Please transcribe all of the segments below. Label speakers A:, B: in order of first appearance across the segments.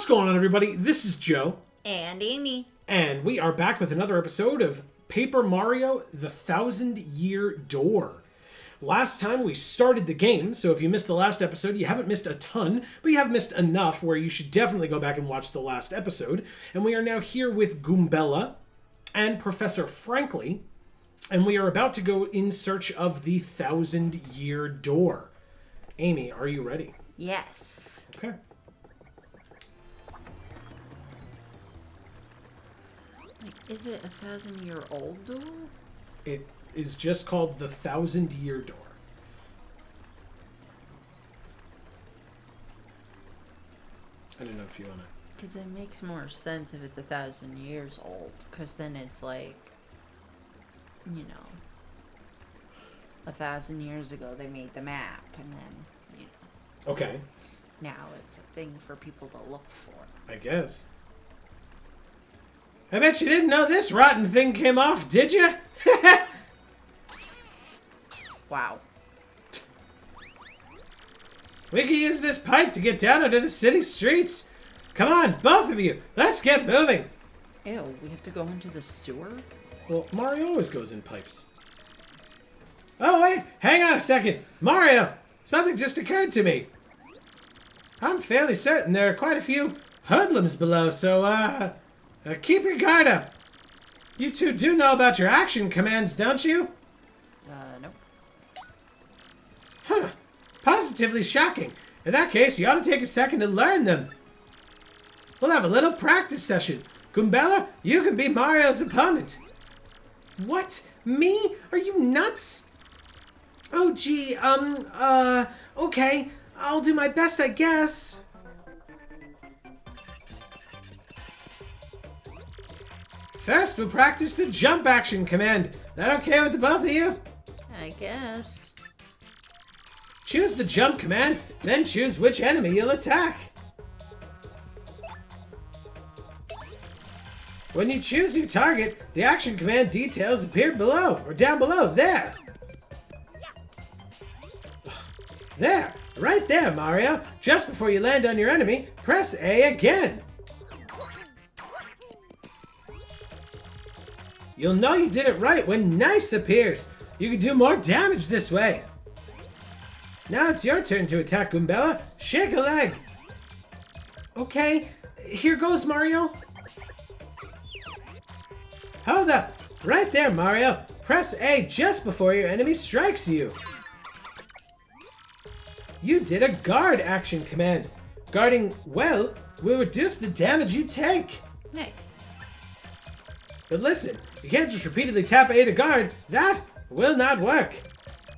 A: What's going on, everybody? This is Joe.
B: And Amy.
A: And we are back with another episode of Paper Mario: The 1,000-Year Door. Last time we started the game, so if you missed the last episode, you haven't missed a ton, but you have missed enough where you should definitely go back and watch the last episode. And we are now here with Goombella and Professor Frankly, and we are about to go in search of the 1,000-Year Door. Amy, are you ready?
B: Yes.
A: Okay.
B: Is it 1,000-year-old door?
A: It is just called the 1,000-Year Door. I don't know if you want to...
B: Because it makes more sense if it's 1,000 years old. Because then it's like, you know, 1,000 years ago they made the map. And then, you know.
A: Okay.
B: Now it's a thing for people to look for.
A: I guess. I bet you didn't know this rotten thing came off, did you?
B: Wow.
A: We can use this pipe to get down into the city streets. Come on, both of you. Let's get moving.
B: Ew, we have to go into the sewer?
A: Well, Mario always goes in pipes. Oh, wait. Hang on a second. Mario, something just occurred to me. I'm fairly certain there are quite a few hoodlums below, so, keep your guard up. You two do know about your action commands, don't you?
B: Nope.
A: Huh. Positively shocking. In that case, you ought to take a second to learn them. We'll have a little practice session. Goombella, you can be Mario's opponent. What? Me? Are you nuts? Oh, gee, okay. I'll do my best, I guess. First, we'll practice the jump action command. That okay with the both of you?
B: I guess.
A: Choose the jump command, then choose which enemy you'll attack. When you choose your target, the action command details appear below, or down below, there. There, right there, Mario. Just before you land on your enemy, press A again. You'll know you did it right when Nice appears. You can do more damage this way. Now it's your turn to attack, Goombella. Shake a leg. Okay, here goes, Mario. Hold up. Right there, Mario. Press A just before your enemy strikes you. You did a guard action command. Guarding well will reduce the damage you take.
B: Nice.
A: But listen, you can't just repeatedly tap A to guard. That will not work.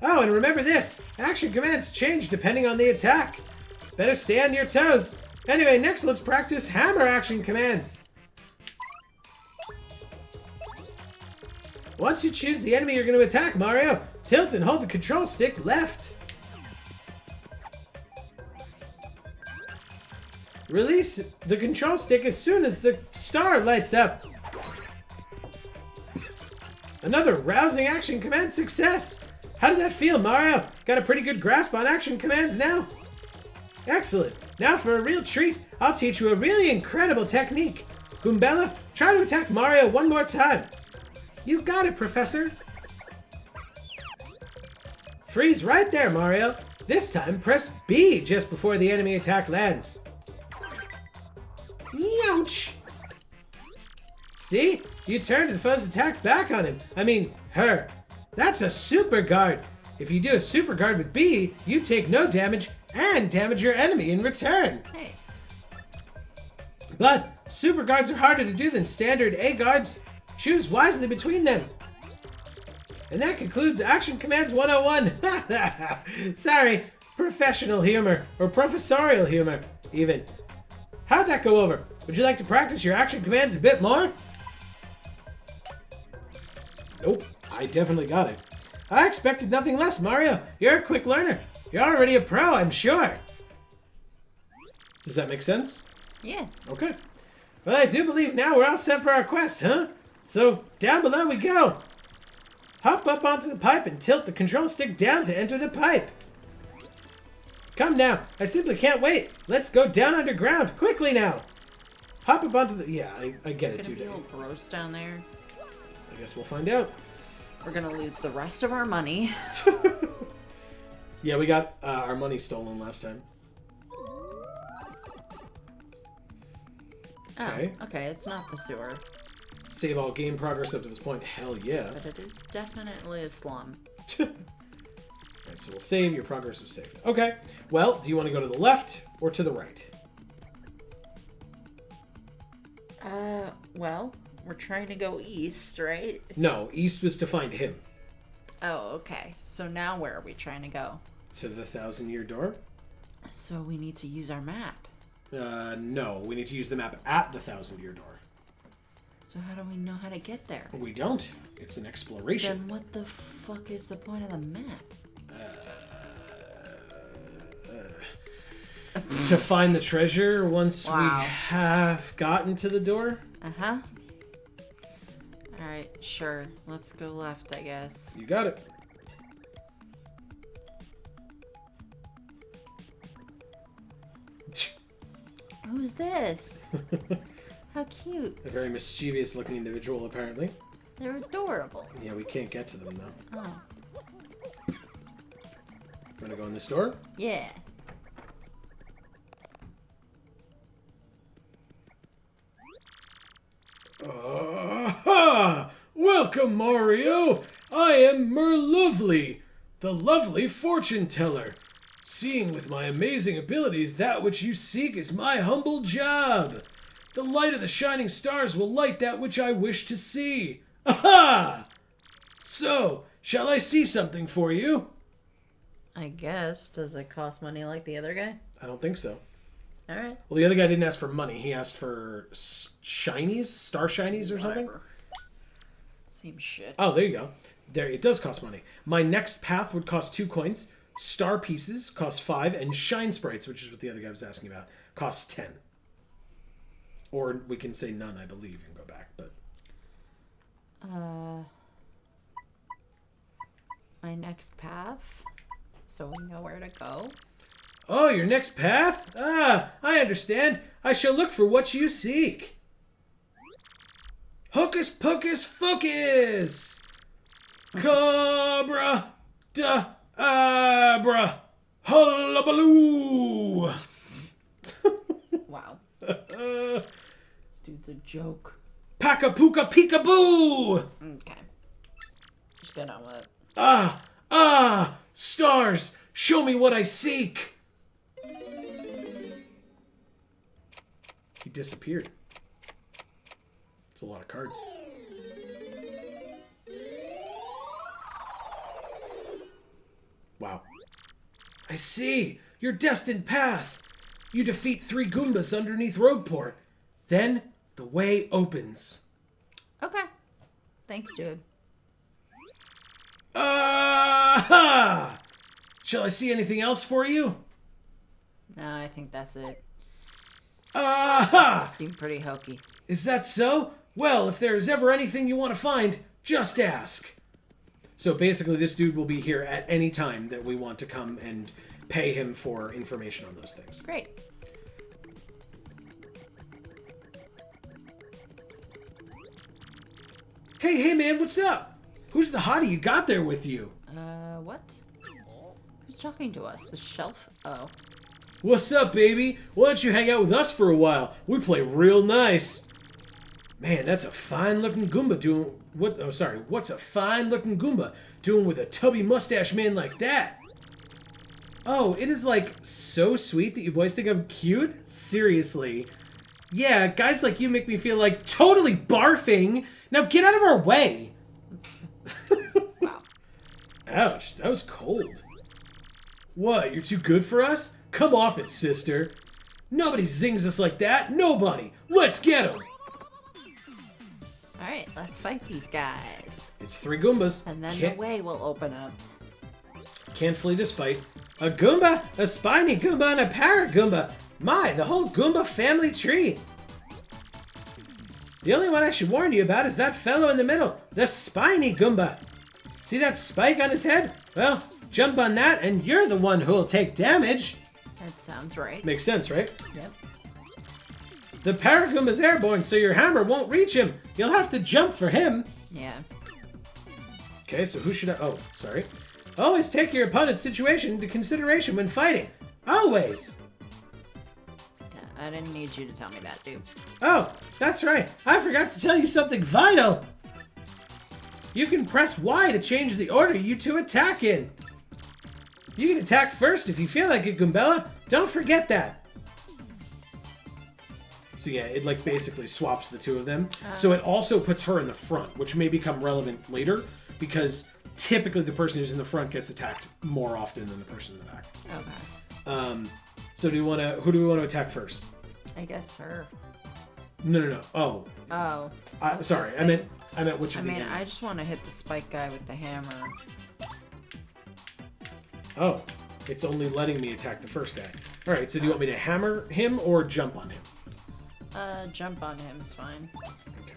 A: Oh, and remember this. Action commands change depending on the attack. Better stay on your toes. Anyway, next let's practice hammer action commands. Once you choose the enemy you're going to attack, Mario, tilt and hold the control stick left. Release the control stick as soon as the star lights up. Another rousing action command success. How did that feel, Mario? Got a pretty good grasp on action commands now? Excellent. Now for a real treat, I'll teach you a really incredible technique. Goombella, try to attack Mario one more time. You got it, Professor. Freeze right there, Mario. This time, press B just before the enemy attack lands. Youch! See? You turned the foe's attack back on him. I mean, her. That's a super guard. If you do a super guard with B, you take no damage and damage your enemy in return.
B: Nice.
A: But super guards are harder to do than standard A guards. Choose wisely between them. And that concludes Action Commands 101. Sorry, professional humor, or professorial humor, even. How'd that go over? Would you like to practice your action commands a bit more? Nope, I definitely got it. I expected nothing less, Mario. You're a quick learner. You're already a pro, I'm sure. Does that make sense?
B: Yeah.
A: Okay. Well, I do believe now we're all set for our quest, huh? So, down below we go. Hop up onto the pipe and tilt the control stick down to enter the pipe. Come now, I simply can't wait. Let's go down underground, quickly now. Hop up onto the... Yeah, I get it,
B: It's
A: too,
B: gonna be all
A: Dave.
B: gross down there.
A: I guess we'll find out.
B: We're gonna lose the rest of our money.
A: Yeah, we got our money stolen last time. Okay.
B: Oh, okay, it's not the sewer.
A: Save all game progress up to this point. Hell yeah.
B: But it is definitely a slum.
A: Alright, so we'll save. Your progress is saved. Okay. Well, do you want to go to the left or to the right?
B: Well, we're trying to go east, right?
A: No, east was to find him.
B: Oh, okay. So now where are we trying to go?
A: To the 1,000-year door?
B: So we need to use our map.
A: No. We need to use the map at the 1,000-year door.
B: So how do we know how to get there?
A: We don't. It's an exploration.
B: Then what the fuck is the point of the map?
A: To find the treasure once we
B: Wow.
A: have gotten to the door?
B: Uh-huh. Alright, sure. Let's go left, I guess.
A: You got it.
B: Who's this? How cute.
A: A very mischievous looking individual, apparently.
B: They're adorable.
A: Yeah, we can't get to them, though.
B: Oh.
A: Wanna go in this door?
B: Yeah.
A: Ah! Welcome, Mario! I am Merlovely, the lovely fortune teller. Seeing with my amazing abilities that which you seek is my humble job. The light of the shining stars will light that which I wish to see. Aha! So, shall I see something for you?
B: I guess. Does it cost money like the other guy?
A: I don't think so.
B: Alright.
A: Well, the other guy didn't ask for money. He asked for shinies? Star shinies or something?
B: Whatever. Same shit.
A: Oh, there you go. There, it does cost money. My next path would cost 2 coins. Star pieces cost 5, and shine sprites, which is what the other guy was asking about, costs 10. Or we can say none, I believe, and go back. But
B: My next path. So we know where to go.
A: oh, your next path? Ah, I understand. I shall look for what you seek. Hocus pocus focus! Cabra da abra hullabaloo!
B: Wow. This dude's a joke.
A: Pakapuka peekaboo!
B: Okay. Just get on with it.
A: Ah, stars, show me what I seek. He disappeared. It's a lot of cards. Wow. I see. Your destined path. You defeat 3 Goombas underneath Roadport. Then the way opens.
B: Okay. Thanks, dude.
A: Ah! Shall I see anything else for you?
B: No, I think that's it.
A: Aha!
B: Seemed pretty hokey.
A: Is that so? Well, if there is ever anything you want to find, just ask. So basically, this dude will be here at any time that we want to come and pay him for information on those things.
B: Great.
A: Hey man, what's up? Who's the hottie you got there with you?
B: What? Who's talking to us? The shelf? Oh.
A: What's up, baby? Why don't you hang out with us for a while? We play real nice. Man, that's a fine-looking Goomba doing... What? Oh, sorry. What's a fine-looking Goomba doing with a tubby mustache man like that? Oh, it is, like, so sweet that you boys think I'm cute? Seriously. Yeah, guys like you make me feel like totally barfing. Now get out of our way.
B: Wow.
A: Ouch, that was cold. What, you're too good for us? Come off it, sister. Nobody zings us like that. Nobody. Let's get them.
B: Alright, let's fight these guys.
A: It's 3 Goombas.
B: And then
A: Can't-
B: the way will open up.
A: Can't flee this fight. A Goomba, a spiny Goomba, and a parrot Goomba. My, the whole Goomba family tree. The only one I should warn you about is that fellow in the middle, the spiny Goomba. See that spike on his head? Well, jump on that and you're the one who'll take damage.
B: That sounds right.
A: Makes sense, right?
B: Yep.
A: The Paragoomba's airborne, so your hammer won't reach him. You'll have to jump for him.
B: Yeah.
A: Okay, so who should I... Oh, sorry. Always take your opponent's situation into consideration when fighting. Always.
B: Yeah, I didn't need you to tell me that, dude.
A: Oh, that's right. I forgot to tell you something vital. You can press Y to change the order you two attack in. You can attack first if you feel like it, Goombella. Don't forget that. So yeah, it like basically swaps the two of them. So it also puts her in the front, which may become relevant later because typically the person who's in the front gets attacked more often than the person in the back.
B: Okay.
A: So who do we want to attack first?
B: I guess her.
A: No. Oh.
B: Oh.
A: Sorry, I meant which of the enemies?
B: I just want to hit the spike guy with the hammer.
A: Oh, it's only letting me attack the first guy. All right, so do you want me to hammer him or jump on him?
B: Jump on him is fine.
A: Okay.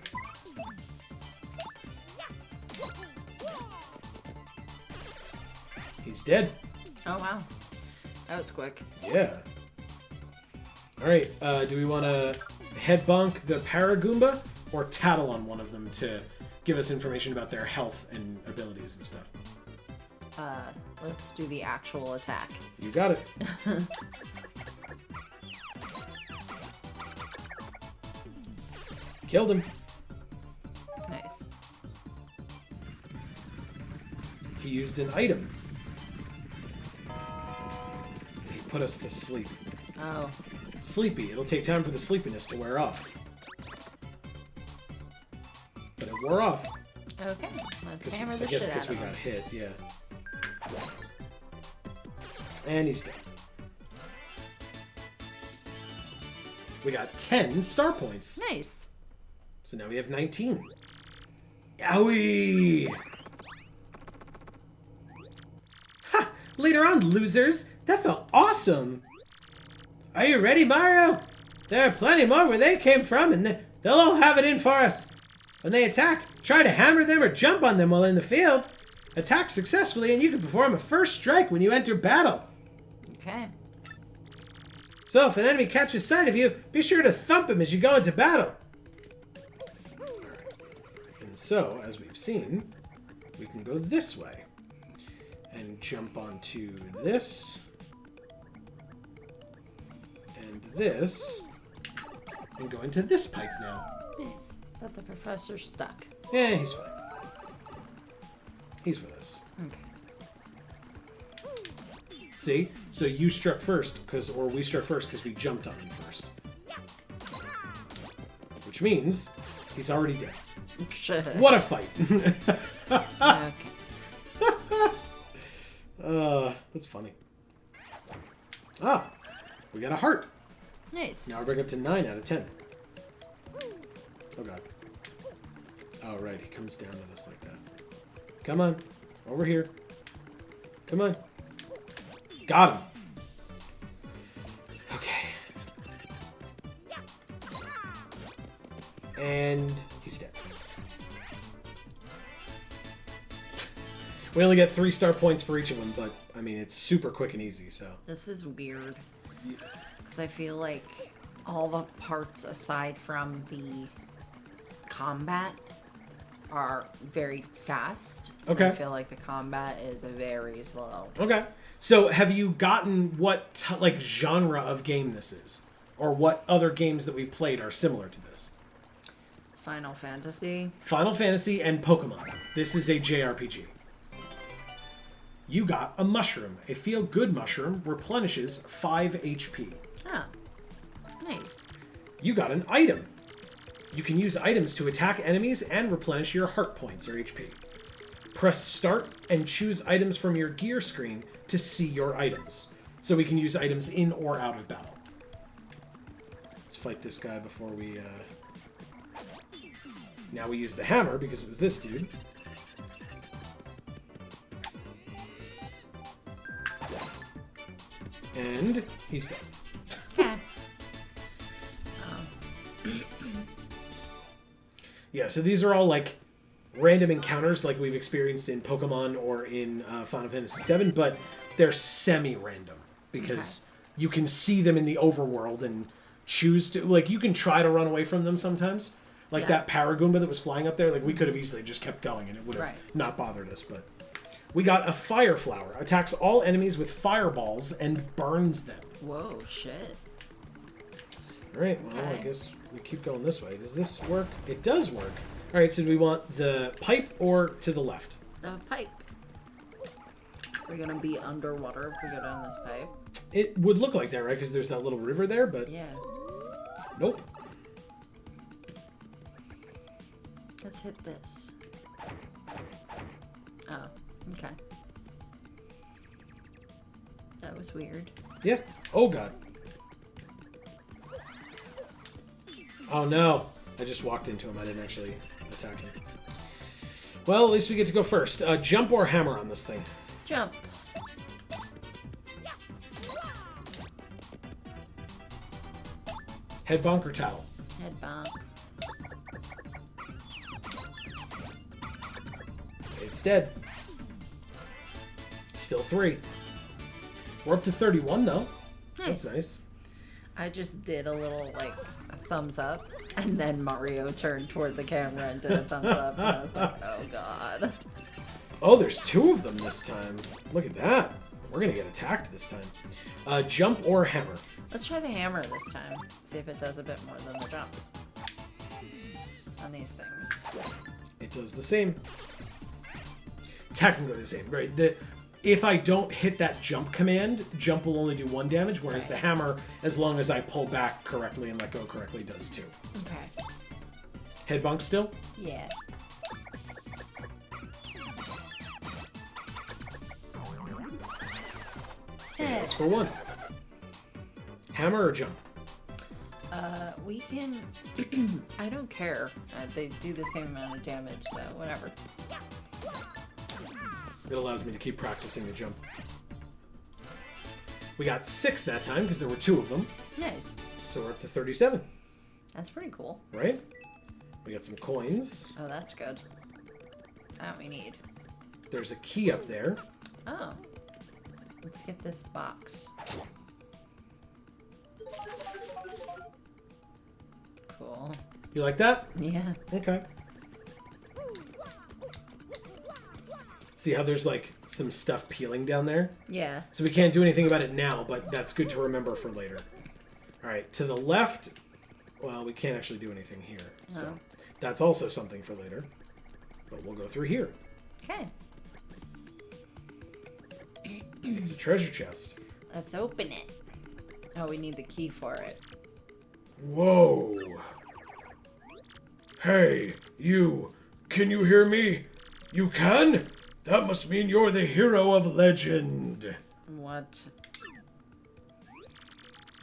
A: He's dead.
B: Oh, wow. That was quick.
A: Yeah. All right, do we want to head bonk the Paragoomba or tattle on one of them to give us information about their health and abilities and stuff?
B: Let's do the actual attack.
A: You got it. Killed him.
B: Nice.
A: He used an item. He put us to sleep.
B: Oh.
A: Sleepy. It'll take time for the sleepiness to wear off. But it wore off.
B: Okay. Let's hammer the
A: I guess
B: shit
A: because
B: out
A: we
B: of him.
A: got hit, yeah. And he's dead. We got 10 star points.
B: Nice.
A: So now we have 19. Owie! Ha! Later on, losers! That felt awesome! Are you ready, Mario? There are plenty more where they came from, and they'll all have it in for us. When they attack, try to hammer them or jump on them while in the field. Attack successfully, and you can perform a first strike when you enter battle.
B: Okay.
A: So if an enemy catches sight of you, be sure to thump him as you go into battle. And so, as we've seen, we can go this way. And jump onto this. And this. And go into this pipe now.
B: Nice. But the professor's stuck.
A: Yeah, he's fine. He's with us.
B: Okay.
A: See? So you struck first, or we struck first because we jumped on him first. Which means he's already dead. What a fight!
B: Okay.
A: That's funny. Ah, we got a heart.
B: Nice.
A: Now we're back up to 9 out of 10. Oh god. Oh right, he comes down at us like that. Come on, over here. Come on. Got him. Okay. And he's dead. We only get 3 star points for each of them, but I mean, it's super quick and easy, so.
B: This is weird. Because I feel like all the parts aside from the combat are very fast.
A: Okay.
B: I feel like the combat is very slow.
A: Okay. So have you gotten what like genre of game this is? Or what other games that we've played are similar to this?
B: Final Fantasy.
A: Final Fantasy and Pokemon. This is a JRPG. You got a mushroom. A feel-good mushroom replenishes 5 HP.
B: Ah. Nice.
A: You got an item. You can use items to attack enemies and replenish your heart points or HP. Press start and choose items from your gear screen to see your items. So we can use items in or out of battle. Let's fight this guy before we... Now we use the hammer because it was this dude. And he's dead.
B: Yeah.
A: Yeah, so these are all like random encounters like we've experienced in Pokemon or in Final Fantasy VII, but they're semi-random because you can see them in the overworld and choose to, like, you can try to run away from them sometimes. Like that Paragoomba that was flying up there, like we could have easily just kept going and it would have not bothered us, but we got a fire flower. Attacks all enemies with fireballs and burns them.
B: Whoa, shit.
A: Alright, well, I guess we keep going this way. Does this work? It does work. Alright, so do we want the pipe or to the left?
B: The pipe. We're gonna be underwater if we go down this pipe.
A: It would look like that, right? Because there's that little river there, but...
B: Yeah.
A: Nope.
B: Let's hit this. Oh, okay. That was weird.
A: Yeah. Oh, God. Oh, no. I just walked into him. I didn't actually attack him. Well, at least we get to go first. Jump or hammer on this thing?
B: Jump.
A: Head bonk or towel?
B: Head bonk.
A: It's dead. Still 3. We're up to 31, though.
B: Nice.
A: That's nice.
B: I just did a little, like, a thumbs up, and then Mario turned toward the camera and did a thumbs up, and I was like, oh, God.
A: Oh, there's 2 of them this time. Look at that. We're going to get attacked this time. Jump or hammer?
B: Let's try the hammer this time. See if it does a bit more than the jump. On these things.
A: It does the same. Technically the same, right? If I don't hit that jump command, jump will only do 1 damage, whereas the hammer, as long as I pull back correctly and let go correctly, does 2.
B: Okay.
A: Head bonk still?
B: Yeah.
A: That's for 1. Hammer or jump?
B: We can... I don't care. They do the same amount of damage, so whatever.
A: It allows me to keep practicing the jump. We got 6 that time because there were 2 of them.
B: Nice.
A: So we're up to 37.
B: That's pretty cool.
A: Right? We got some coins.
B: Oh, that's good. That we need.
A: There's a key up there.
B: Oh. Let's get this box. Cool.
A: You like that?
B: Yeah.
A: Okay. See how there's like some stuff peeling down there?
B: Yeah.
A: So we can't do anything about it now, but that's good to remember for later. Alright, to the left, well, we can't actually do anything here. So that's also something for later. But we'll go through here.
B: Okay.
A: It's a treasure chest.
B: Let's open it. Oh, we need the key for it.
A: Whoa. Hey, you. Can you hear me? You can? That must mean you're the hero of legend.
B: What?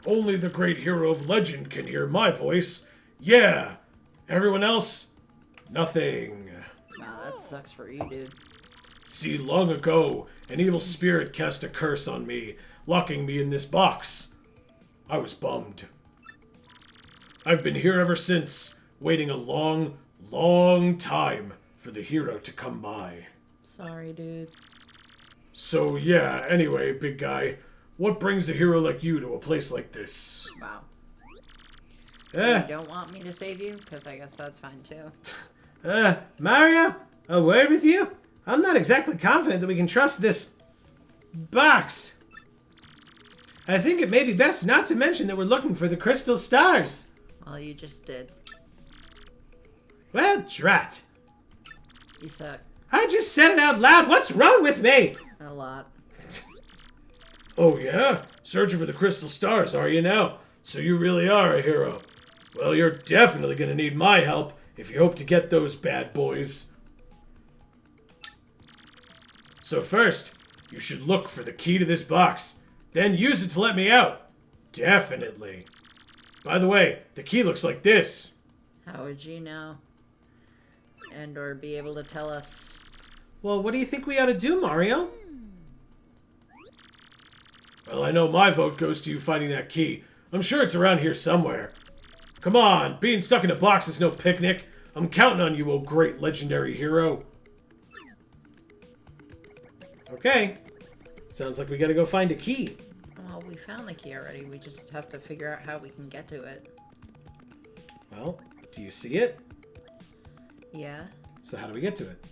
A: Only the great hero of legend can hear my voice. Yeah. Everyone else? Nothing.
B: Wow, that sucks for you, dude.
A: See, long ago, an evil spirit cast a curse on me, locking me in this box. I was bummed. I've been here ever since, waiting a long, long time for the hero to come by.
B: Sorry, dude.
A: So yeah, anyway, big guy, what brings a hero like you to a place like this?
B: Wow. So you don't want me to save you? Because I guess that's fine, too.
A: Mario? A word with you? I'm not exactly confident that we can trust this box. I think it may be best not to mention that we're looking for the crystal stars.
B: Well, you just did.
A: Well, drat.
B: You suck.
A: I just said it out loud. What's wrong with me?
B: A lot.
A: Oh, yeah? Searching for the crystal stars, are you now? So you really are a hero. Well, you're definitely going to need my help if you hope to get those bad boys. So first, you should look for the key to this box. Then use it to let me out. Definitely. By the way, the key looks like this.
B: How would you know? And or be able to tell us?
A: Well, what do you think we ought to do, Mario? Well, I know my vote goes to you finding that key. I'm sure it's around here somewhere. Come on, being stuck in a box is no picnic. I'm counting on you, oh great legendary hero. Okay. Sounds like we gotta go find a key.
B: Well, we found the key already. We just have to figure out how we can get to it.
A: Well, do you see it?
B: Yeah.
A: So how do we get to it?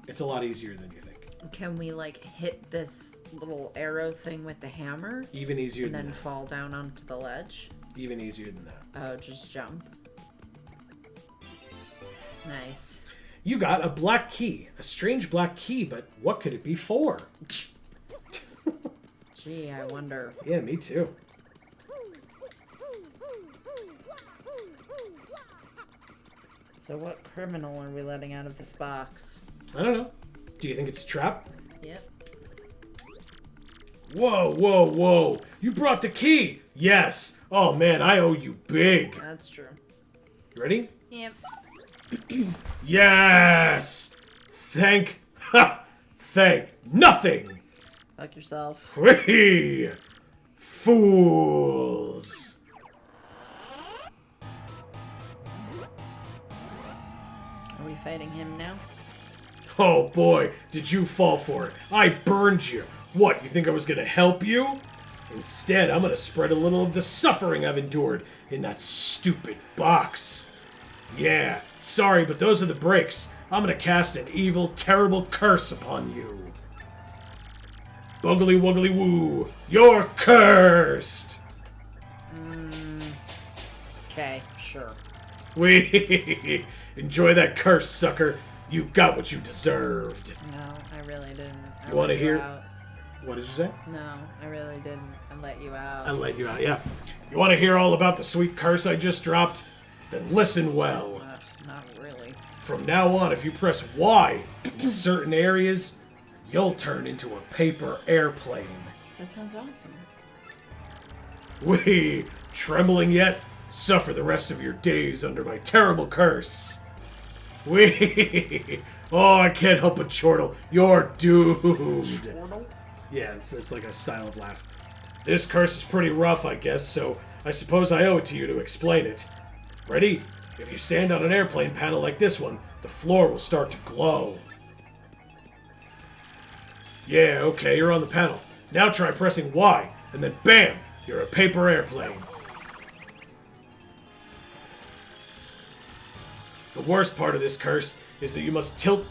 A: It's a lot easier than you think.
B: Can we, like, hit this little arrow thing with the hammer?
A: Even easier
B: and
A: than
B: then
A: that.
B: fall down onto the ledge?
A: Even easier than that.
B: Oh, just jump. Nice.
A: You got a black key. A strange black key, but what could it be for?
B: Gee, I wonder.
A: Yeah, me too.
B: So what criminal are we letting out of this box?
A: I don't know. Do you think it's a trap?
B: Yep.
A: Whoa, whoa, whoa. You brought the key. Yes. Oh, man, I owe you big.
B: That's true.
A: Ready?
B: Yep.
A: Yes. Thank nothing.
B: Fuck yourself.
A: Whee! Fools.
B: Are we fighting him now?
A: Oh boy, did you fall for it. I burned you. What, you think I was gonna help you? Instead, I'm gonna spread a little of the suffering I've endured in that stupid box. Yeah, sorry, but those are the breaks. I'm gonna cast an evil, terrible curse upon you. Buggly wuggly woo, you're cursed!
B: Okay, sure.
A: Wee! Enjoy that curse, sucker. You got what you deserved.
B: No, I really didn't.
A: You wanna hear-
B: Out.
A: What did you say?
B: No, I really didn't. I let you out.
A: I let you out, yeah. You want to hear all about the sweet curse I just dropped? Then listen well.
B: Not really.
A: From now on, if you press Y in certain areas, you'll turn into a paper airplane.
B: That sounds awesome.
A: Wee! Trembling yet? Suffer the rest of your days under my terrible curse. Wee! Oh, I can't help but chortle. You're doomed.
B: Portal?
A: Yeah, it's like a style of laugh. This curse is pretty rough, I guess, so I suppose I owe it to you to explain it. Ready? If you stand on an airplane panel like this one, the floor will start to glow. Yeah, okay, you're on the panel. Now try pressing Y, and then BAM! You're a paper airplane. The worst part of this curse is that you must tilt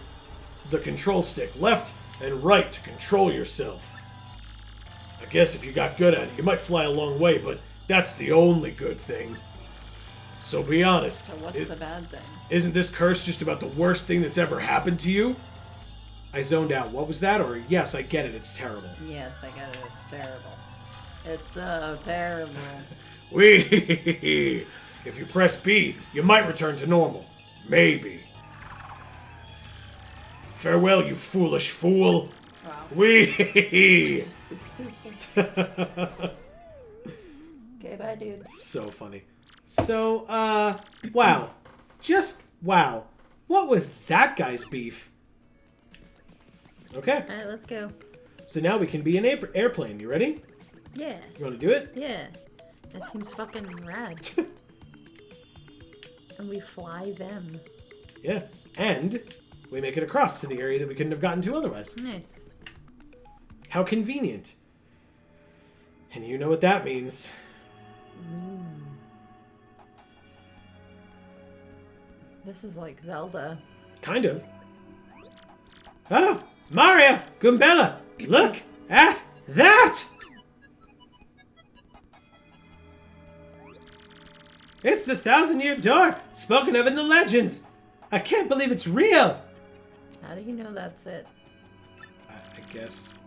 A: the control stick left and right to control yourself. I guess if you got good at it, you might fly a long way, but that's the only good thing. So be honest.
B: So what's the bad thing?
A: Isn't this curse just about the worst thing that's ever happened to you? I zoned out. What was that? Or, yes, I get it. It's terrible.
B: Yes, I get it. It's terrible. It's so terrible.
A: Wee! If you press B, you might return to normal. Maybe. Farewell, you foolish fool.
B: Wow.
A: Wee!
B: So stupid. Okay, bye, dude.
A: So funny. So, wow. Just wow. What was that guy's beef? Okay.
B: Alright, let's go.
A: So now we can be an airplane. You ready?
B: Yeah.
A: You want to do it?
B: Yeah. That seems fucking rad. And we fly them.
A: Yeah. And we make it across to the area that we couldn't have gotten to otherwise.
B: Nice.
A: How convenient. And you know what that means.
B: This is like Zelda.
A: Kind of. Oh, Mario! Goombella! Look at that! It's the 1,000-year door, spoken of in the legends. I can't believe it's real.
B: How do you know that's it?
A: I guess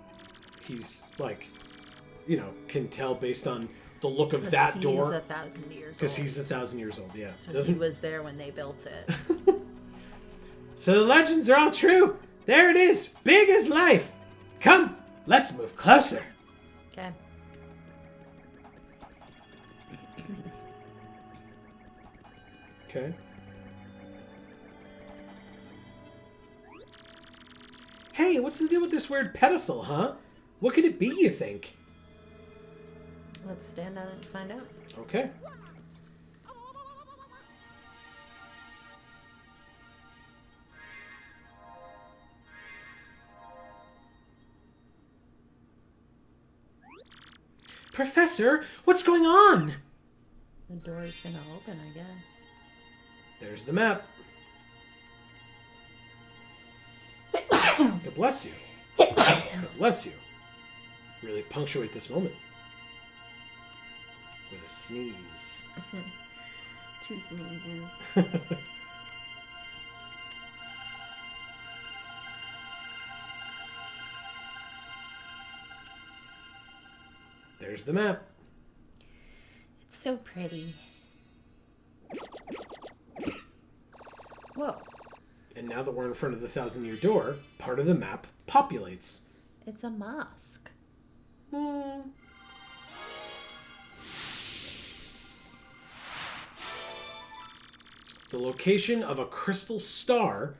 A: he's like, you know, can tell based on the look of that door.
B: He's 1,000 years old.
A: Because he's 1,000 years old, yeah.
B: So he was there when they built it.
A: So the legends are all true. There it is, big as life. Come, let's move closer.
B: Okay.
A: Okay. Hey, what's the deal with this weird pedestal, huh? What could it be, you think?
B: Let's stand on it and find out.
A: Okay. Professor, what's going on?
B: The door's gonna open, I guess.
A: There's the map. God bless you. God bless you. Really punctuate this moment with a sneeze.
B: 2 sneezes.
A: There's the map.
B: It's so pretty. Whoa.
A: And now that we're in front of the 1,000-year door, part of the map populates.
B: It's a mosque.
A: The location of a crystal star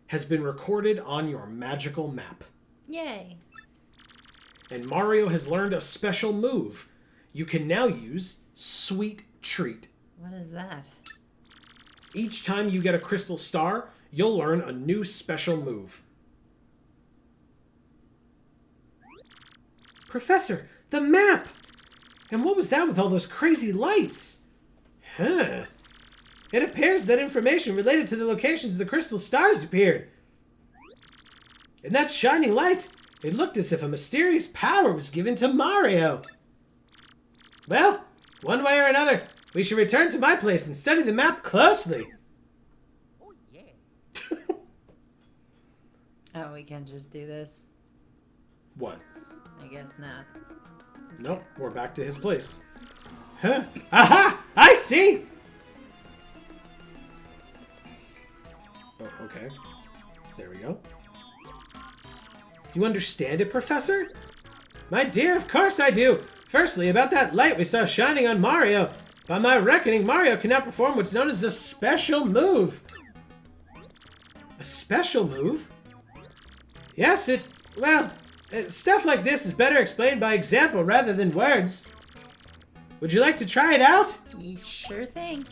A: has been recorded on your magical map.
B: Yay.
A: And Mario has learned a special move. You can now use Sweet Treat.
B: What is that?
A: Each time you get a crystal star, you'll learn a new special move. Professor, the map! And what was that with all those crazy lights? Huh. It appears that information related to the locations of the crystal stars appeared. In that shining light, it looked as if a mysterious power was given to Mario. Well, one way or another, we should return to my place and study the map closely.
C: Oh, yeah.
B: Oh, we can just do this?
A: What?
B: I guess not.
A: Nope, we're back to his place. Huh? Aha! I see! Oh, okay. There we go. You understand it, Professor? My dear, of course I do. Firstly, about that light we saw shining on Mario. By my reckoning, Mario can now perform what's known as a special move. A special move? Yes, stuff like this is better explained by example rather than words. Would you like to try it out?
B: Sure thing.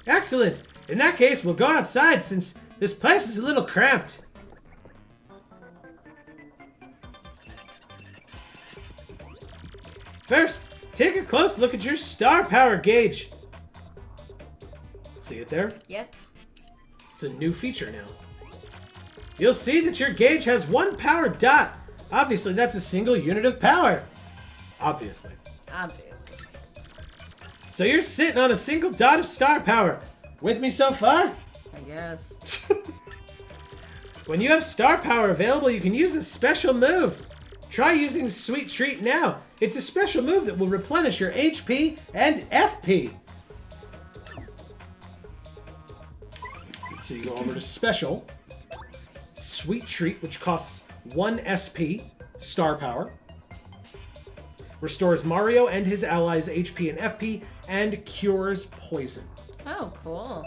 A: Excellent. In that case, we'll go outside since this place is a little cramped. First, take a close look at your star power gauge. See it there?
B: Yep.
A: It's a new feature now. You'll see that your gauge has 1 power dot. Obviously, that's a single unit of power. Obviously.
B: Obviously.
A: So you're sitting on a single dot of star power. With me so far?
B: I guess.
A: When you have star power available, you can use a special move. Try using Sweet Treat now. It's a special move that will replenish your HP and FP. So you go over to Special. Sweet Treat, which costs 1 SP, star power. Restores Mario and his allies' HP and FP, and cures poison.
B: Oh, cool.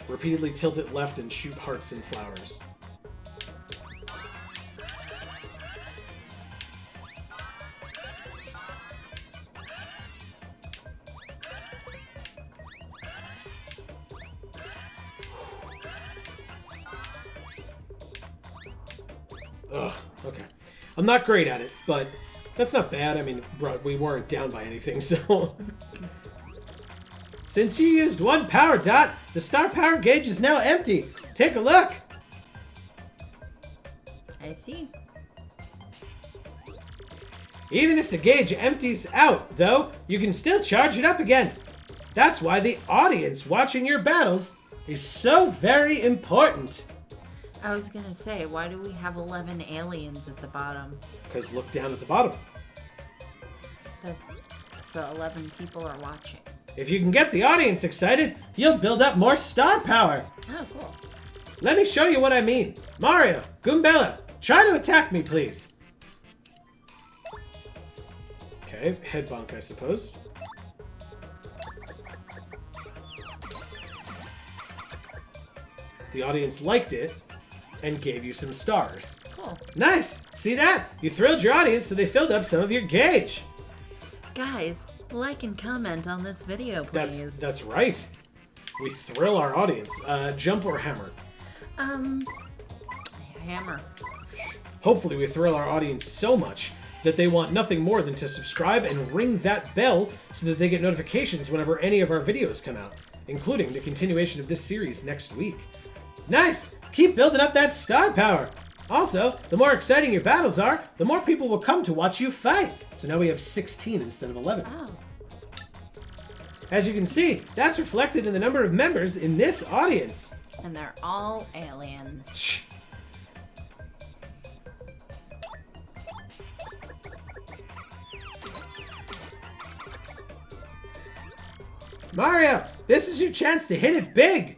A: Repeatedly tilt it left and shoot hearts and flowers. Ugh, okay. I'm not great at it, but that's not bad. I mean, we weren't down by anything, so... Since you used 1 power dot, the star power gauge is now empty. Take a look.
B: I see.
A: Even if the gauge empties out, though, you can still charge it up again. That's why the audience watching your battles is so very important.
B: I was gonna say, why do we have 11 aliens at the bottom?
A: Because look down at the bottom.
B: So 11 people are watching.
A: If you can get the audience excited, you'll build up more star power.
B: Oh, cool.
A: Let me show you what I mean. Mario, Goombella, try to attack me, please. Okay, head bonk, I suppose. The audience liked it and gave you some stars.
B: Cool.
A: Nice! See that? You thrilled your audience, so they filled up some of your gauge.
B: Guys, like and comment on this video, please.
A: That's right. We thrill our audience. Jump or hammer?
B: Hammer.
A: Hopefully we thrill our audience so much that they want nothing more than to subscribe and ring that bell so that they get notifications whenever any of our videos come out, including the continuation of this series next week. Nice! Keep building up that star power! Also, the more exciting your battles are, the more people will come to watch you fight. So now we have 16 instead of 11.
B: Oh.
A: As you can see, that's reflected in the number of members in this audience.
B: And they're all aliens.
A: Mario, this is your chance to hit it big!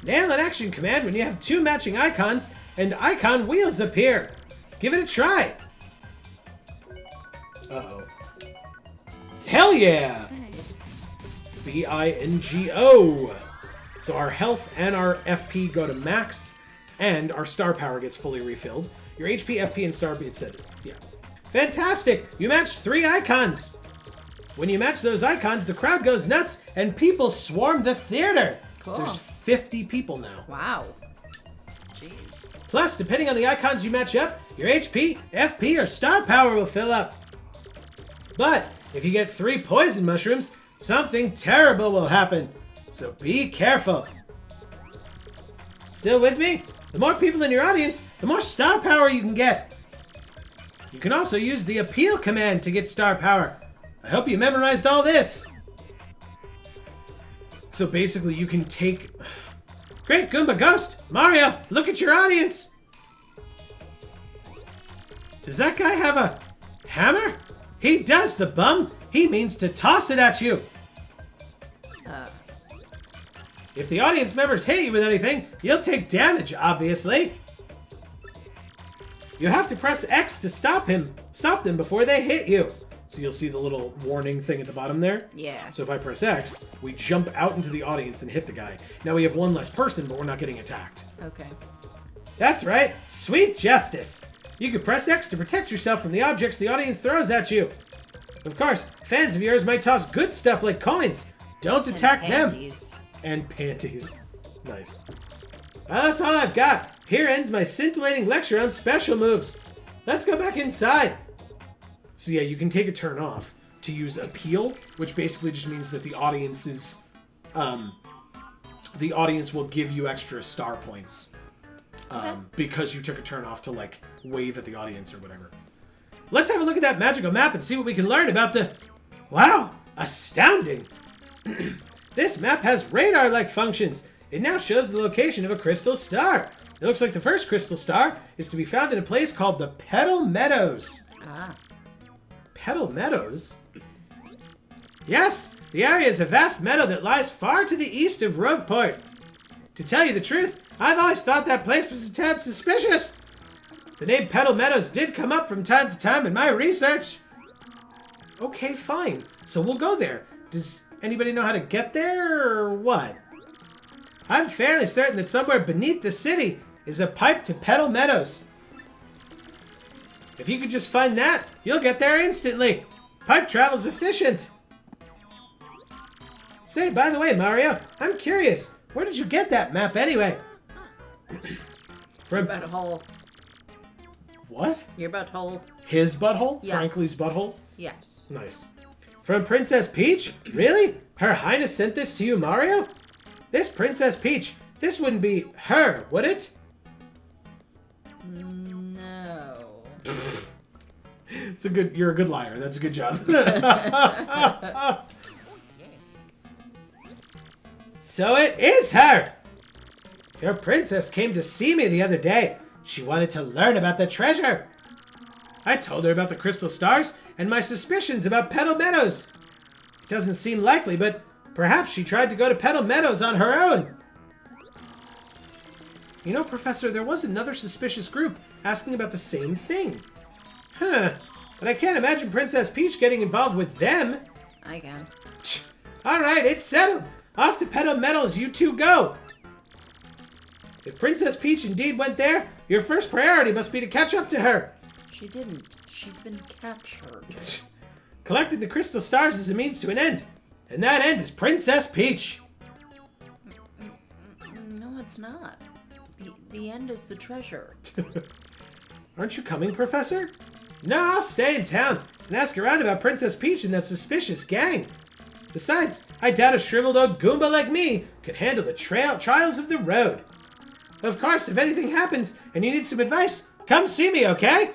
A: Nail an action command when you have 2 matching icons and icon wheels appear. Give it a try. Uh-oh. Hell yeah!
B: Nice.
A: B-I-N-G-O. So our health and our FP go to max, and our star power gets fully refilled. Your HP, FP, and star, etc. Yeah. Fantastic! You matched 3 icons! When you match those icons, the crowd goes nuts, and people swarm the theater!
B: Cool.
A: There's 50 people now.
B: Wow. Jeez.
A: Plus, depending on the icons you match up, your HP, FP, or star power will fill up. But, if you get 3 poison mushrooms, something terrible will happen. So be careful. Still with me? The more people in your audience, the more star power you can get. You can also use the appeal command to get star power. I hope you memorized all this. So basically you can take... Great Goomba Ghost! Mario, look at your audience! Does that guy have a hammer? He does, the bum! He means to toss it at you! If the audience members hit you with anything, you'll take damage, obviously. You have to press X to stop them before they hit you. So you'll see the little warning thing at the bottom there.
B: Yeah.
A: So if I press X, we jump out into the audience and hit the guy. Now we have 1 less person, but we're not getting attacked.
B: Okay.
A: That's right, sweet justice. You can press X to protect yourself from the objects the audience throws at you. Of course, fans of yours might toss good stuff like coins. Don't attack them. And panties. Nice. Well, that's all I've got. Here ends my scintillating lecture on special moves. Let's go back inside. So yeah, you can take a turn off to use appeal, which basically just means that the audience is, the audience will give you extra star points, because you took a turn off to like wave at the audience or whatever. Let's have a look at that magical map and see what we can learn about the... Wow, astounding. This map has radar-like functions. It now shows the location of a crystal star. It looks like the first crystal star is to be found in a place called the Petal Meadows.
B: Ah.
A: Petal Meadows? Yes, the area is a vast meadow that lies far to the east of Rogueport. To tell you the truth, I've always thought that place was a tad suspicious. The name Petal Meadows did come up from time to time in my research. Okay, fine. So we'll go there. Does anybody know how to get there, or what? I'm fairly certain that somewhere beneath the city is a pipe to Petal Meadows. If you could just find that, you'll get there instantly. Pipe travel's efficient. Say, by the way, Mario, I'm curious. Where did you get that map anyway?
B: Your butthole.
A: What?
B: Your butthole.
A: His butthole?
B: Yes.
A: Frankly's butthole?
B: Yes.
A: Nice. From Princess Peach? Really? Her Highness sent this to you, Mario? This Princess Peach, this wouldn't be her, would it?
B: No.
A: It's a good. You're a good liar. That's a good job. So it is her! Your princess came to see me the other day. She wanted to learn about the treasure. I told her about the crystal stars and my suspicions about Petal Meadows. It doesn't seem likely, but perhaps she tried to go to Petal Meadows on her own. You know, Professor, there was another suspicious group asking about the same thing. Huh. But I can't imagine Princess Peach getting involved with them.
B: I can.
A: Alright, it's settled. Off to Petal Meadows you two go. If Princess Peach indeed went there, your first priority must be to catch up to her.
B: She didn't. She's been captured.
A: Collecting the crystal stars is a means to an end. And that end is Princess Peach.
B: No, it's not. the end is the treasure.
A: Aren't you coming, Professor? No, I'll stay in town and ask around about Princess Peach and that suspicious gang. Besides, I doubt a shriveled old Goomba like me could handle the trials of the road. Of course, if anything happens and you need some advice, come see me, okay?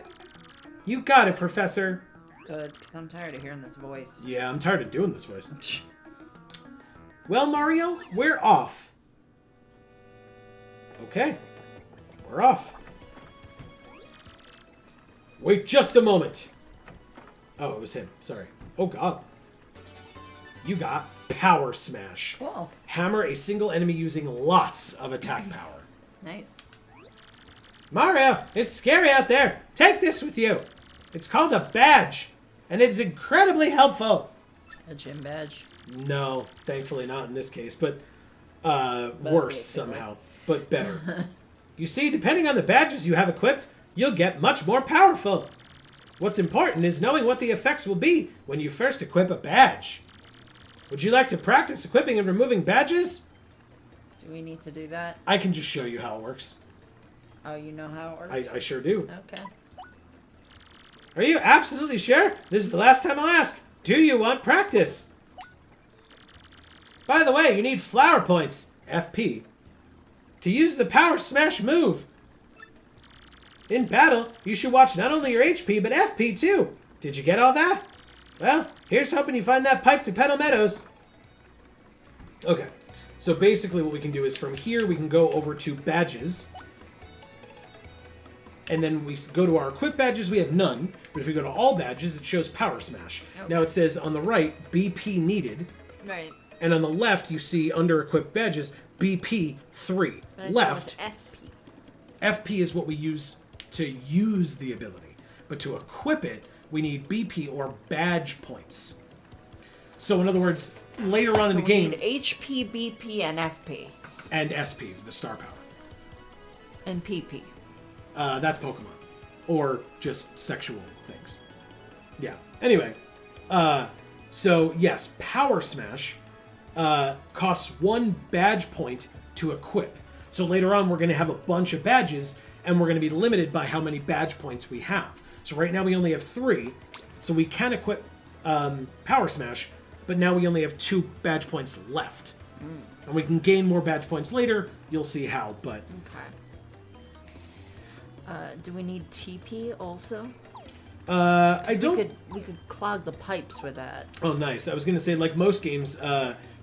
A: You got it, Professor.
B: Good, because I'm tired of hearing this voice.
A: Yeah, I'm tired of doing this voice. Well, Mario, we're off. Okay, we're off. Wait just a moment. Oh, it was him. Sorry. Oh, God. You got Power Smash.
B: Cool.
A: Hammer a single enemy using lots of attack power.
B: Nice.
A: Mario, it's scary out there. Take this with you. It's called a badge, and it's incredibly helpful.
B: A gym badge.
A: No, thankfully not in this case, but worse
B: basically.
A: somehow, but better. You see, depending on the badges you have equipped, you'll get much more powerful. What's important is knowing what the effects will be when you first equip a badge. Would you like to practice equipping and removing badges?
B: Do we need to do that?
A: I can just show you how it works.
B: Oh, you know how it works?
A: I sure do.
B: Okay.
A: Are you absolutely sure? This is the last time I'll ask. Do you want practice? By the way, you need flower points, FP, to use the Power Smash move. In battle, you should watch not only your HP, but FP too. Did you get all that? Well, here's hoping you find that pipe to Petal Meadows. Okay, so basically what we can do is from here we can go over to badges. And then we go to our equip badges, we have none. But if we go to all badges, it shows Power Smash. Okay. Now it says on the right, BP needed.
B: Right.
A: And on the left, you see under equipped badges, BP 3. Left,
B: FP.
A: FP is what we use to use the ability. But to equip it, we need BP or badge points. So in other words, later on in the game...
B: we need HP, BP, and FP.
A: And SP, for the star power.
B: And PP.
A: That's Pokemon. Or just sexual things. Yeah. Anyway. So, yes, Power Smash costs 1 badge point to equip. So later on, we're going to have a bunch of badges, and we're going to be limited by how many badge points we have. So right now we only have 3, so we can equip Power Smash, but now we only have 2 badge points left. And we can gain more badge points later. You'll see how, but...
B: Okay. Do we need TP also?
A: I don't...
B: We could clog the pipes with that.
A: Oh, nice. I was going to say, like most games,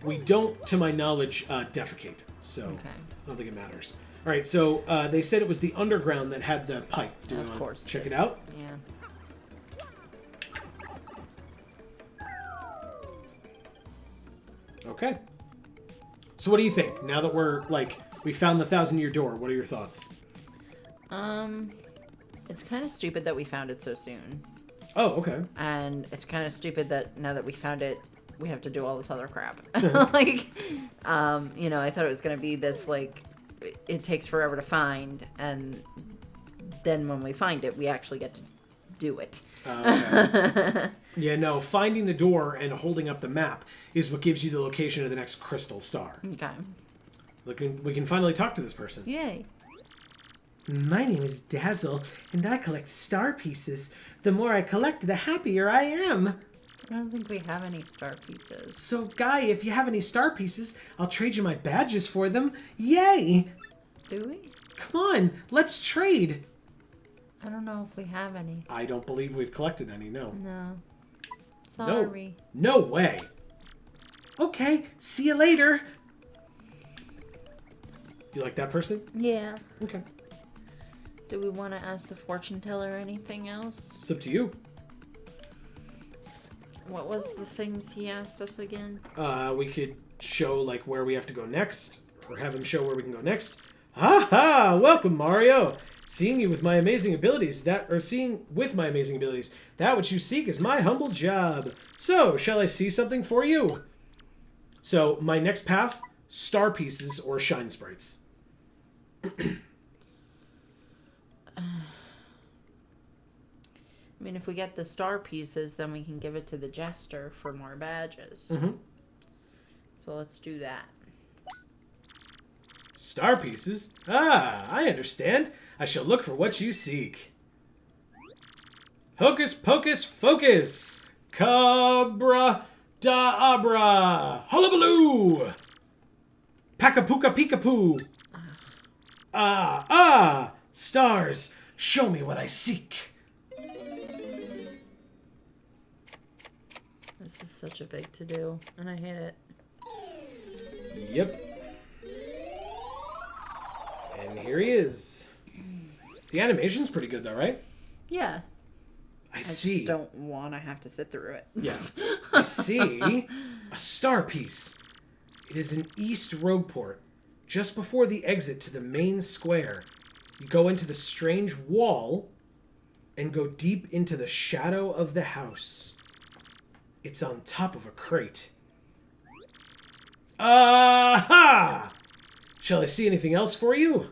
A: we don't, to my knowledge, defecate. So
B: Okay.
A: I don't think it matters. All right, so they said it was the underground that had the pipe. Do you want to check it out?
B: Yeah.
A: Okay. So what do you think? Now that we're, like, we found the 1,000-year door, what are your thoughts?
B: It's kind of stupid that we found it so soon.
A: Oh, okay.
B: And it's kind of stupid that now that we found it, we have to do all this other crap. Like, you know, I thought it was going to be this, like, it takes forever to find, and then when we find it, we actually get to do it.
A: Okay. Yeah, no, finding the door and holding up the map is what gives you the location of the next crystal star.
B: Okay.
A: We can finally talk to this person.
B: Yay.
A: My name is Dazzle, and I collect star pieces. The more I collect, the happier I am.
B: I don't think we have any star pieces.
A: So, Guy, if you have any star pieces, I'll trade you my badges for them. Yay!
B: Do we?
A: Come on, let's trade.
B: I don't know if we have any.
A: I don't believe we've collected any, no.
B: No. Sorry.
A: No way. Okay, see you later. You like that person?
B: Yeah.
A: Okay.
B: Do we want to ask the fortune teller anything else?
A: It's up to you.
B: What was the things he asked us again?
A: We could show, like, where we have to go next, or have him show where we can go next. Ha ha! Welcome, Mario! Seeing with my amazing abilities, that which you seek is my humble job. So, shall I see something for you? So, my next path, star pieces or shine sprites.
B: I mean, if we get the star pieces, then we can give it to the jester for more badges.
A: Mm-hmm.
B: So let's do that.
A: Star pieces? Ah, I understand. I shall look for what you seek. Hocus pocus focus! Cabra da abra! Hullabaloo! Pakapuka peekapoo! Ah! Stars, show me what I seek.
B: This is such a big to-do, and I hate it.
A: Yep. And here he is. The animation's pretty good though, right?
B: Yeah.
A: I
B: I
A: see.
B: just don't want to have to sit through it.
A: Yeah. I see a star piece. It is in East Rogueport, just before the exit to the main square. You go into the strange wall and go deep into the shadow of the house. It's on top of a crate. Aha! Shall I see anything else for you?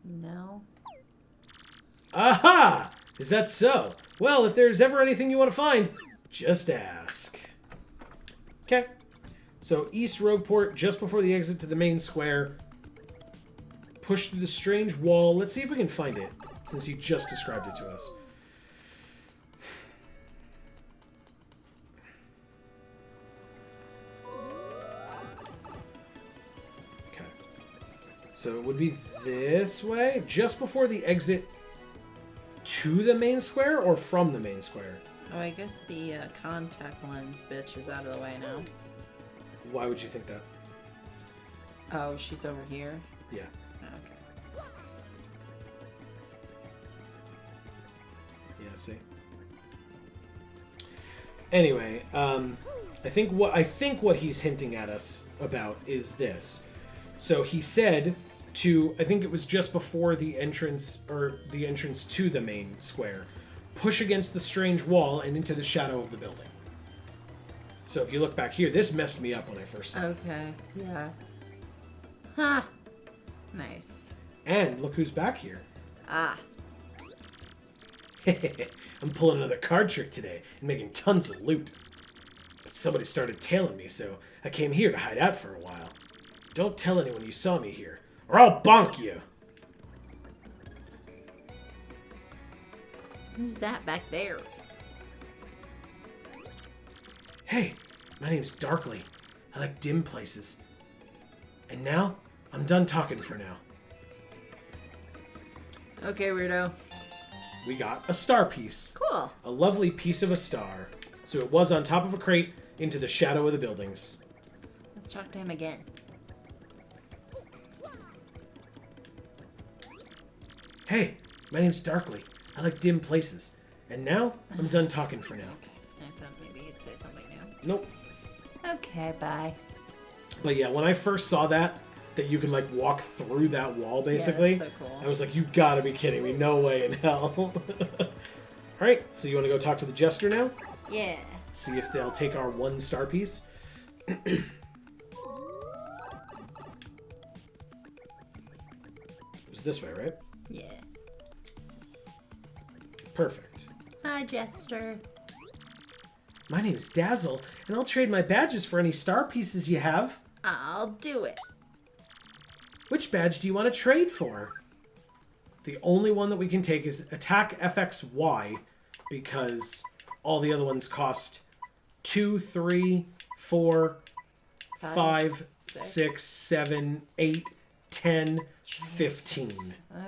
B: No.
A: Aha! Is that so? Well, if there's ever anything you want to find, just ask. Okay. So, East Rogueport, just before the exit to the main square. Push through the strange wall. Let's see if we can find it, since he just described it to us. Okay. So, it would be this way, just before the exit to the main square, or from the main square?
B: Oh, I guess the contact lens bitch is out of the way now.
A: Why would you think that?
B: Oh, she's over here?
A: Yeah.
B: Okay.
A: Yeah, see. Anyway, I think what he's hinting at us about is this. So he said to, I think it was just before the entrance to the main square, push against the strange wall and into the shadow of the building. So if you look back here, this messed me up when I first saw it.
B: Okay, yeah. Huh. Nice.
A: And look who's back here.
B: Ah.
A: I'm pulling another card trick today and making tons of loot. But somebody started tailing me, so I came here to hide out for a while. Don't tell anyone you saw me here, or I'll bonk you.
B: Who's that back there?
A: Hey, my name's Darkly. I like dim places. And now, I'm done talking for now.
B: Okay, weirdo.
A: We got a star piece.
B: Cool.
A: A lovely piece of a star. So it was on top of a crate into the shadow of the buildings.
B: Let's talk to him again.
A: Hey, my name's Darkly. I like dim places. And now, I'm done talking for now.
B: Okay. I thought maybe he'd say something new.
A: Nope.
B: Okay, bye.
A: But yeah, when I first saw that you could like walk through that wall basically,
B: that's so cool.
A: I was like, you gotta be kidding me. No way in hell. Alright, so you want to go talk to the Jester now?
B: Yeah.
A: See if they'll take our one star piece. It was this way, right?
B: Yeah.
A: Perfect.
B: Hi, Jester.
A: My name's Dazzle, and I'll trade my badges for any star pieces you have.
B: I'll do it.
A: Which badge do you want to trade for? The only one that we can take is Attack FXY, because all the other ones cost 2, 3, 4, 5, 6, 7, 8, 10, 15.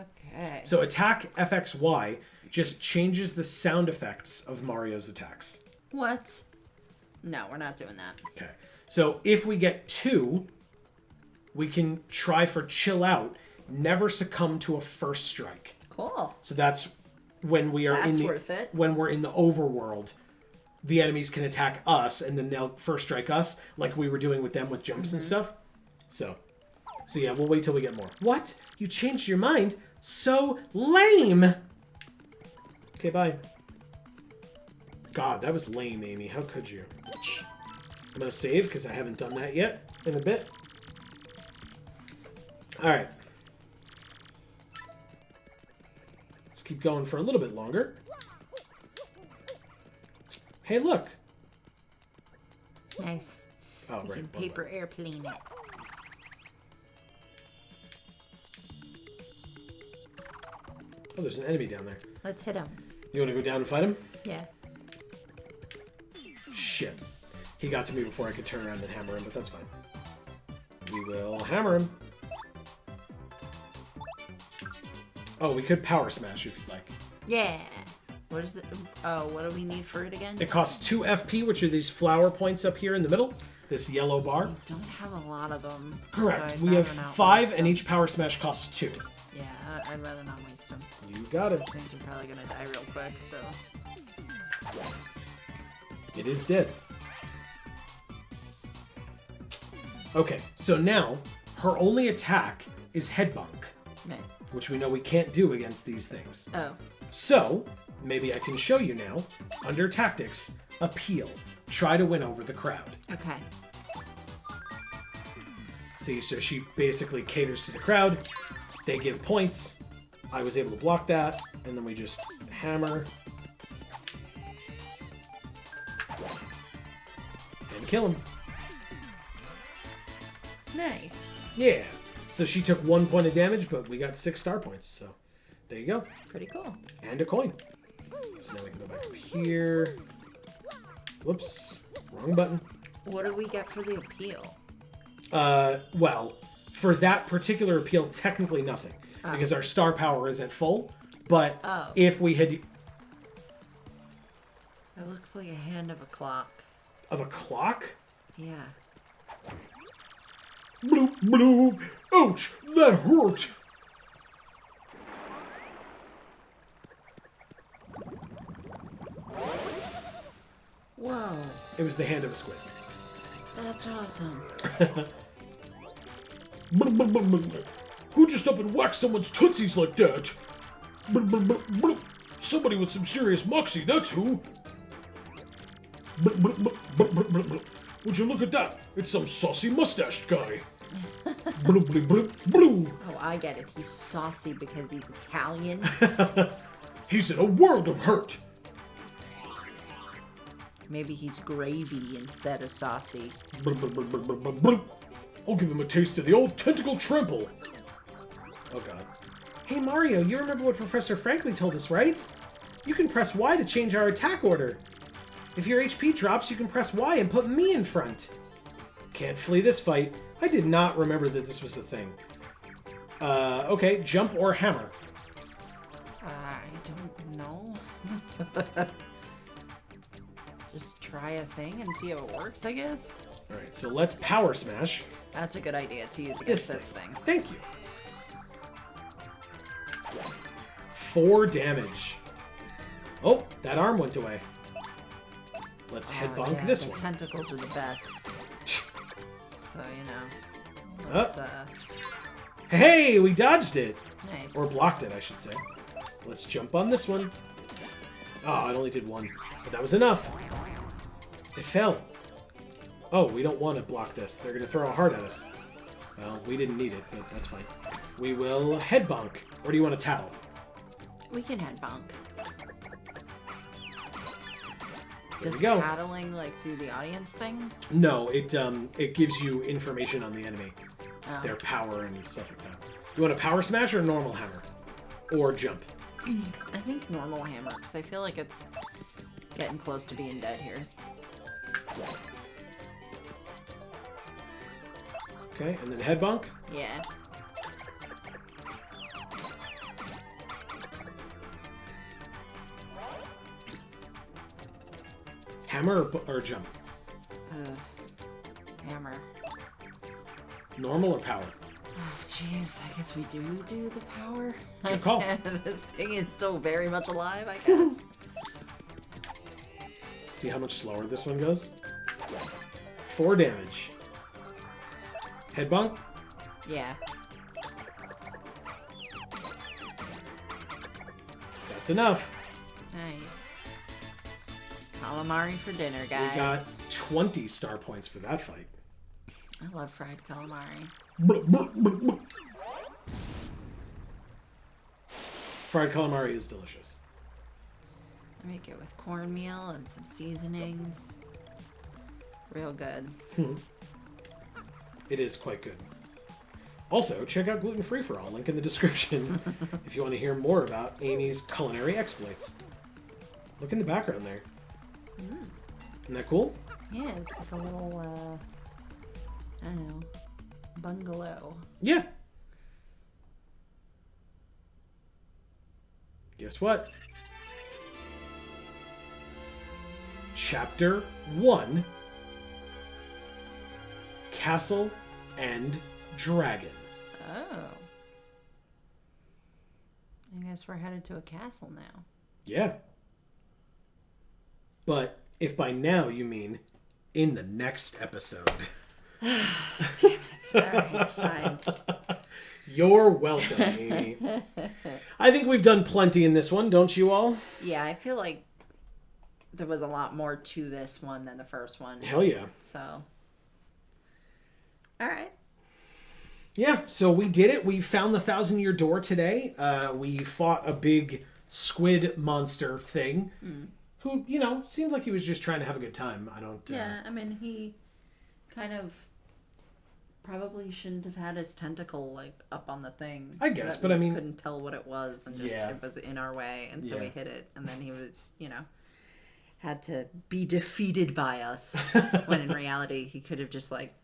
B: Okay.
A: So Attack FXY just changes the sound effects of Mario's attacks.
B: What? No, we're not doing that.
A: Okay. So if we get 2, we can try for Chill Out, never succumb to a first strike.
B: Cool.
A: So that's when we are
B: That's worth it.
A: when we're in the overworld, the enemies can attack us and then they'll first strike us, like we were doing with them with jumps and stuff. So yeah, we'll wait till we get more. What? You changed your mind? So lame. Okay, bye. God, that was lame, Amy. How could you? I'm gonna save because I haven't done that yet in a bit. All right. Let's keep going for a little bit longer. Hey, look.
B: Nice.
A: Oh,
B: We
A: right.
B: can paper airplane it.
A: Oh, there's an enemy down there.
B: Let's hit him.
A: You want to go down and fight him?
B: Yeah.
A: Shit. He got to me before I could turn around and hammer him, but that's fine. We will hammer him. Oh, we could power smash if you'd like.
B: Yeah. What is it? Oh, what do we need for it again?
A: It costs 2 FP, which are these flower points up here in the middle. This yellow bar.
B: We don't have a lot of them.
A: Correct.
B: So
A: We have
B: I'd rather not
A: 5,
B: waste
A: and
B: them.
A: each power smash costs 2.
B: Yeah, I'd rather not waste them.
A: You got it.
B: These things are probably gonna die real quick, so.
A: It is dead. Okay, so now her only attack is headbonk,
B: Right.
A: which we know we can't do against these things.
B: Oh.
A: So, maybe I can show you now, under tactics, appeal. Try to win over the crowd.
B: Okay.
A: See, so she basically caters to the crowd. They give points. I was able to block that, and then we just hammer. And kill him.
B: Nice.
A: Yeah. So she took 1 point of damage, but we got 6 star points. So there you go.
B: Pretty cool.
A: And a coin. So now we can go back up here. Whoops. Wrong button.
B: What do we get for the appeal?
A: Well, for that particular appeal, technically nothing. Because our star power is at full. But if we had...
B: It looks like a hand of a clock.
A: Of a clock?
B: Yeah.
A: Bloop, bloop. Ouch! That hurt!
B: Whoa.
A: It was the hand of a squid.
B: That's awesome.
A: Who just up and whacked someone's tootsies like that? Somebody with some serious moxie, that's who. Would you look at that? It's some saucy mustached guy.
B: Oh, I get it. He's saucy because he's Italian.
A: He's in a world of hurt.
B: Maybe he's gravy instead of saucy.
A: I'll give him a taste of the old tentacle trample. Oh god. Hey Mario, you remember what Professor Franklin told us, right? You can press Y to change our attack order. If your HP drops, you can press Y and put me in front. Can't flee this fight. I did not remember that this was a thing. Okay, jump or hammer.
B: I don't know. Just try a thing and see how it works, I guess.
A: Alright, so let's power smash.
B: That's a good idea to use against this thing.
A: Thank you. 4 damage. Oh, that arm went away. Let's headbonk
B: yeah,
A: this
B: the
A: one.
B: tentacles are the best. So, you know. Let's,
A: Hey, we dodged it.
B: nice.
A: Or blocked it, I should say. Let's jump on this one. Oh, it only did 1. But that was enough. It fell. Oh, we don't want to block this. They're going to throw a heart at us. Well, we didn't need it, but that's fine. We will headbonk. Or do you want to tattle?
B: We can head bonk.
A: There
B: Does
A: we go.
B: tattling, like, do the audience thing?
A: No, it gives you information on the enemy.
B: Oh.
A: Their power and stuff like that. You want a power smash or normal hammer? Or jump?
B: I think normal hammer, because I feel like it's getting close to being dead here.
A: Okay, and then headbonk.
B: Yeah.
A: Hammer or jump?
B: Hammer.
A: Normal or power?
B: Oh, jeez. I guess we do the power.
A: Good call.
B: This thing is still very much alive, I guess.
A: See how much slower this one goes? 4 damage. Headbonk?
B: Yeah.
A: That's enough.
B: Nice. Calamari for dinner, guys.
A: We got 20 star points for that fight.
B: I love fried calamari.
A: Fried calamari is delicious.
B: I make it with cornmeal and some seasonings. Real good.
A: It is quite good. Also, check out Gluten Free for All, link in the description, if you want to hear more about Amy's culinary exploits. Look in the background there. Isn't that cool?
B: Yeah, it's like a little, I don't know, bungalow.
A: Yeah. Guess what? Chapter 1, Castle and Dragon.
B: Oh. I guess we're headed to a castle now.
A: Yeah. But if by now you mean in the next episode.
B: Damn it. Alright, fine.
A: You're welcome, Amy. I think we've done plenty in this one, don't you all?
B: Yeah, I feel like there was a lot more to this one than the first one.
A: Hell yeah.
B: So. Alright.
A: Yeah, so we did it. We found the 1,000-year door today. We fought a big squid monster thing. Who, you know, seemed like he was just trying to have a good time. I don't...
B: Yeah, I mean, he kind of probably shouldn't have had his tentacle, like, up on the thing.
A: I guess, but I mean...
B: couldn't tell what it was, and just it was in our way, and so we hit it, and then he was, you know, had to be defeated by us, when in reality he could have just, like,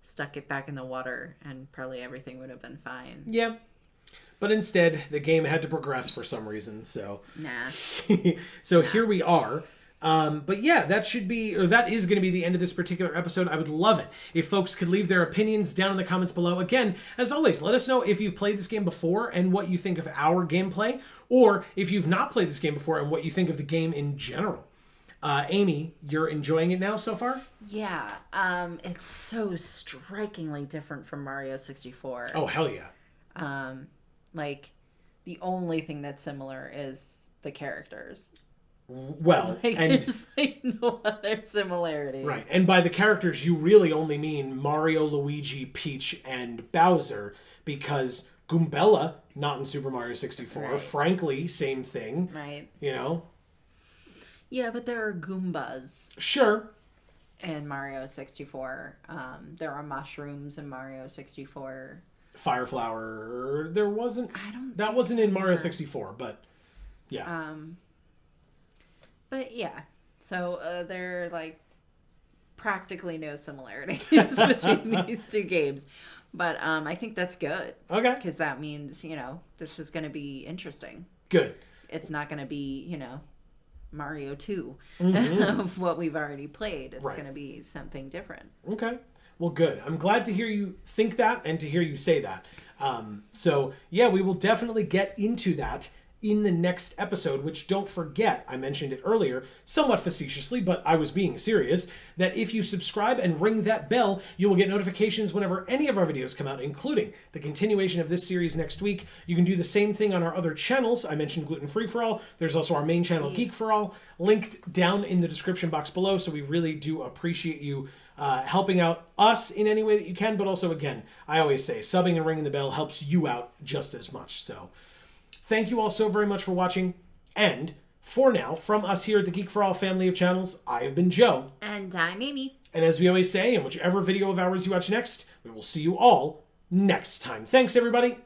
B: stuck it back in the water, and probably everything would have been fine.
A: Yeah. But instead, the game had to progress for some reason, so...
B: Nah.
A: So here we are. But yeah, that is going to be the end of this particular episode. I would love it if folks could leave their opinions down in the comments below. Again, as always, let us know if you've played this game before and what you think of our gameplay, or if you've not played this game before and what you think of the game in general. Amy, you're enjoying it now so far?
B: Yeah. It's so strikingly different from Mario 64.
A: Oh, hell yeah.
B: Like, the only thing that's similar is the characters.
A: Well,
B: Like,
A: and
B: there's, like, no other similarities.
A: right, and by the characters, you really only mean Mario, Luigi, Peach, and Bowser, because Goombella, not in Super Mario 64.
B: Right.
A: Frankly, same thing.
B: Right.
A: You know?
B: Yeah, but there are Goombas
A: Sure.
B: in Mario 64. There are mushrooms in Mario 64.
A: Fire Flower, there wasn't... That wasn't in Mario 64, but yeah.
B: But yeah, so there are, like, practically no similarities between these two games. But I think that's good.
A: Okay.
B: Because that means, you know, this is going to be interesting.
A: Good.
B: It's not going to be, you know, Mario 2
A: Mm-hmm.
B: of what we've already played. It's
A: Right.
B: going to be something different.
A: Okay. Well, good. I'm glad to hear you think that and to hear you say that. So, yeah, we will definitely get into that in the next episode, which, don't forget, I mentioned it earlier, somewhat facetiously, but I was being serious, that if you subscribe and ring that bell, you will get notifications whenever any of our videos come out, including the continuation of this series next week. You can do the same thing on our other channels. I mentioned Gluten Free for All. There's also our main channel, Geek for All, linked down in the description box below, so we really do appreciate you helping out us in any way that you can, but also, again, I always say, subbing and ringing the bell helps you out just as much. So thank you all so very much for watching, and for now, from us here at the Geek for All family of channels, I have been Joe.
B: And I'm Amy.
A: And as we always say, in whichever video of ours you watch next, we will see you all next time. Thanks, everybody.